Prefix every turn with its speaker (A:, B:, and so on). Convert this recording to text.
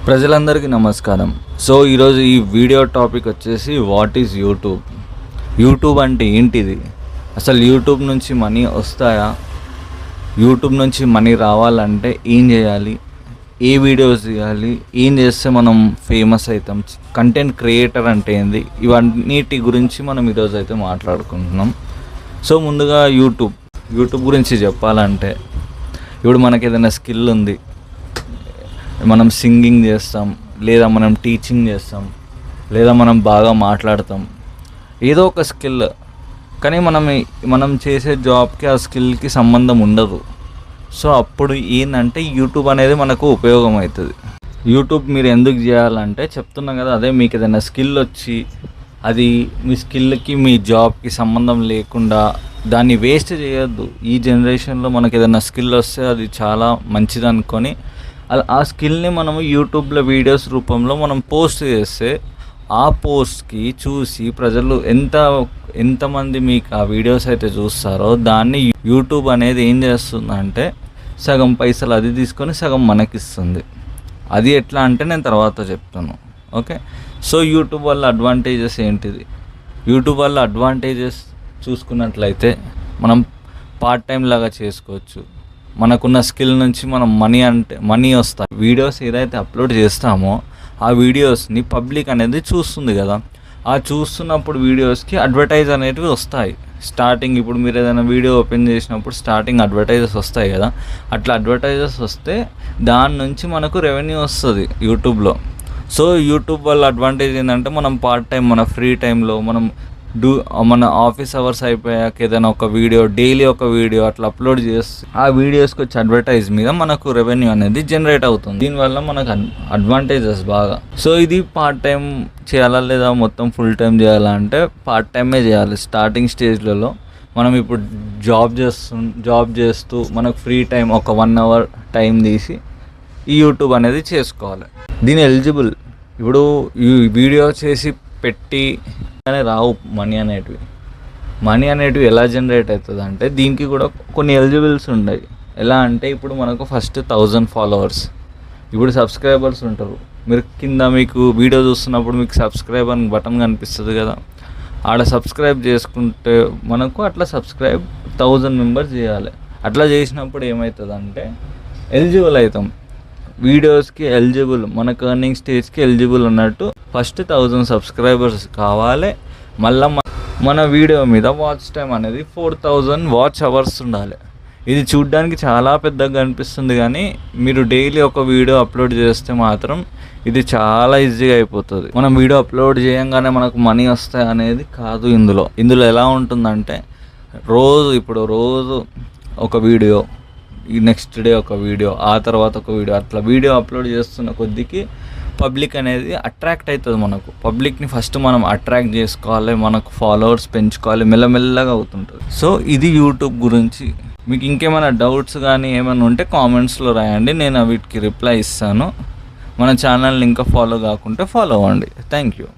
A: ప్రజలందరికీ నమస్కారం. సో ఈరోజు ఈ వీడియో టాపిక్ వచ్చేసి వాట్ ఈజ్ యూట్యూబ్. యూట్యూబ్ అంటే ఏంటిది, అసలు యూట్యూబ్ నుంచి మనీ వస్తాయా, యూట్యూబ్ నుంచి మనీ రావాలంటే ఏం చేయాలి, ఏ వీడియోస్ చేయాలి, ఏం చేస్తే మనం ఫేమస్ అవుతాం, కంటెంట్ క్రియేటర్ అంటే ఏంది, ఇవన్నిటి గురించి మనం ఈరోజు అయితే మాట్లాడుకుంటున్నాం. సో ముందుగా యూట్యూబ్ గురించి చెప్పాలంటే, ఇప్పుడు మనకి ఏదైనా స్కిల్ ఉంది, మనం సింగింగ్ చేస్తాం, లేదా మనం టీచింగ్ చేస్తాం, లేదా మనం బాగా మాట్లాడతాం, ఏదో ఒక స్కిల్. కానీ మనం చేసే జాబ్కి ఆ స్కిల్కి సంబంధం ఉండదు. సో అప్పుడు ఏంటంటే యూట్యూబ్ అనేది మనకు ఉపయోగం అవుతుంది. యూట్యూబ్ మీరు ఎందుకు చేయాలంటే చెప్తున్నాం కదా, అదే మీకు ఏదైనా స్కిల్ వచ్చి అది మీ స్కిల్కి మీ జాబ్కి సంబంధం లేకుండా దాన్ని వేస్ట్ చేయొద్దు. ఈ జనరేషన్లో మనకి ఏదైనా స్కిల్ వస్తే అది చాలా మంచిది అనుకొని ఆ స్కిల్ని మనము యూట్యూబ్లో వీడియోస్ రూపంలో మనం పోస్ట్ చేస్తే ఆ పోస్ట్కి చూసి ప్రజలు ఎంతమంది మీకు ఆ వీడియోస్ అయితే చూస్తారో దాన్ని యూట్యూబ్ అనేది ఏం చేస్తుందంటే సగం పైసలు అది తీసుకొని సగం మనకిస్తుంది. అది ఎట్లా అంటే నేను తర్వాత చెప్తాను. ఓకే, సో యూట్యూబ్ వల్ల అడ్వాంటేజెస్ ఏంటిది? యూట్యూబ్ వల్ల అడ్వాంటేజెస్ చూసుకున్నట్లయితే మనం పార్ట్ టైం లాగా చేసుకోవచ్చు. మనకున్న స్కిల్ నుంచి మనం మనీ వస్తాయి. వీడియోస్ ఏదైతే అప్లోడ్ చేస్తామో ఆ వీడియోస్ని పబ్లిక్ అనేది చూస్తుంది కదా, ఆ చూస్తున్నప్పుడు వీడియోస్కి అడ్వర్టైజ్ అనేటివి వస్తాయి. స్టార్టింగ్ ఇప్పుడు మీరు ఏదైనా వీడియో ఓపెన్ చేసినప్పుడు స్టార్టింగ్ అడ్వర్టైజెస్ వస్తాయి కదా, అట్లా అడ్వర్టైజెస్ వస్తే దాని నుంచి మనకు రెవెన్యూ వస్తుంది యూట్యూబ్లో. సో యూట్యూబ్ వల్ల అడ్వాంటేజ్ ఏంటంటే మనం పార్ట్ టైం మన ఫ్రీ టైంలో మన ఆఫీస్ అవర్స్ అయిపోయాక ఏదైనా ఒక వీడియో, డైలీ ఒక వీడియో అట్లా అప్లోడ్ చేసి ఆ వీడియోస్కి వచ్చి అడ్వర్టైజ్ మీద మనకు రెవెన్యూ అనేది జనరేట్ అవుతుంది. దీనివల్ల మనకు అడ్వాంటేజెస్ బాగా. సో ఇది పార్ట్ టైం చేయాలా లేదా మొత్తం ఫుల్ టైం చేయాలా అంటే పార్ట్ టైమే చేయాలి. స్టార్టింగ్ స్టేజ్లలో మనం ఇప్పుడు జాబ్ చేస్తూ మనకు ఫ్రీ టైం ఒక 1 hour టైం తీసి ఈ యూట్యూబ్ అనేది చేసుకోవాలి. దీని ఎలిజిబుల్ ఇప్పుడు ఈ వీడియో చేసి పెట్టి రావు మనీ అనేటివి ఎలా జనరేట్ అవుతుంది అంటే దీనికి కూడా కొన్ని ఎలిజిబుల్స్ ఉన్నాయి. ఎలా అంటే ఇప్పుడు మనకు ఫస్ట్ 1000 followers, ఇప్పుడు సబ్స్క్రైబర్స్ ఉంటారు. మీరు కింద మీకు వీడియో చూస్తున్నప్పుడు మీకు సబ్స్క్రైబ్ అని బటన్ కనిపిస్తుంది కదా, ఆడ సబ్స్క్రైబ్ చేసుకుంటే మనకు అట్లా 1000 members చేయాలి. అట్లా చేసినప్పుడు ఏమవుతుంది అంటే ఎలిజిబుల్ అవుతాం, వీడియోస్కి ఎలిజిబుల్, మనకు ఎర్నింగ్ స్టేజ్కి ఎలిజిబుల్ అన్నట్టు. ఫస్ట్ 1000 subscribers కావాలి. మళ్ళీ మన వీడియో మీద వాచ్ టైం అనేది 4000 watch hours ఉండాలి. ఇది చూడ్డానికి చాలా పెద్దగా అనిపిస్తుంది, కానీ మీరు డైలీ ఒక వీడియో అప్లోడ్ చేస్తే మాత్రం ఇది చాలా ఈజీగా అయిపోతుంది. మనం వీడియో అప్లోడ్ చేయంగానే మనకు మనీ వస్తాయి అనేది కాదు. ఇందులో ఎలా ఉంటుందంటే రోజు ఒక వీడియో, ఈ నెక్స్ట్ డే ఒక వీడియో, ఆ తర్వాత ఒక వీడియో, అట్లా వీడియో అప్లోడ్ చేస్తున్న కొద్దికి పబ్లిక్ అనేది అట్రాక్ట్ అవుతుంది. మనకు పబ్లిక్ని ఫస్ట్ మనం అట్రాక్ట్ చేసుకోవాలి, మనకు ఫాలోవర్స్ పెంచుకోవాలి, మెల్లమెల్లగా అవుతుంటుంది. సో ఇది యూట్యూబ్ గురించి. మీకు ఇంకేమైనా డౌట్స్ కానీ ఏమైనా ఉంటే కామెంట్స్లో రాయండి, నేను వీటికి రిప్లై ఇస్తాను. మన ఛానల్ని ఇంకా ఫాలో కాకుంటే ఫాలో అవ్వండి. Thank you.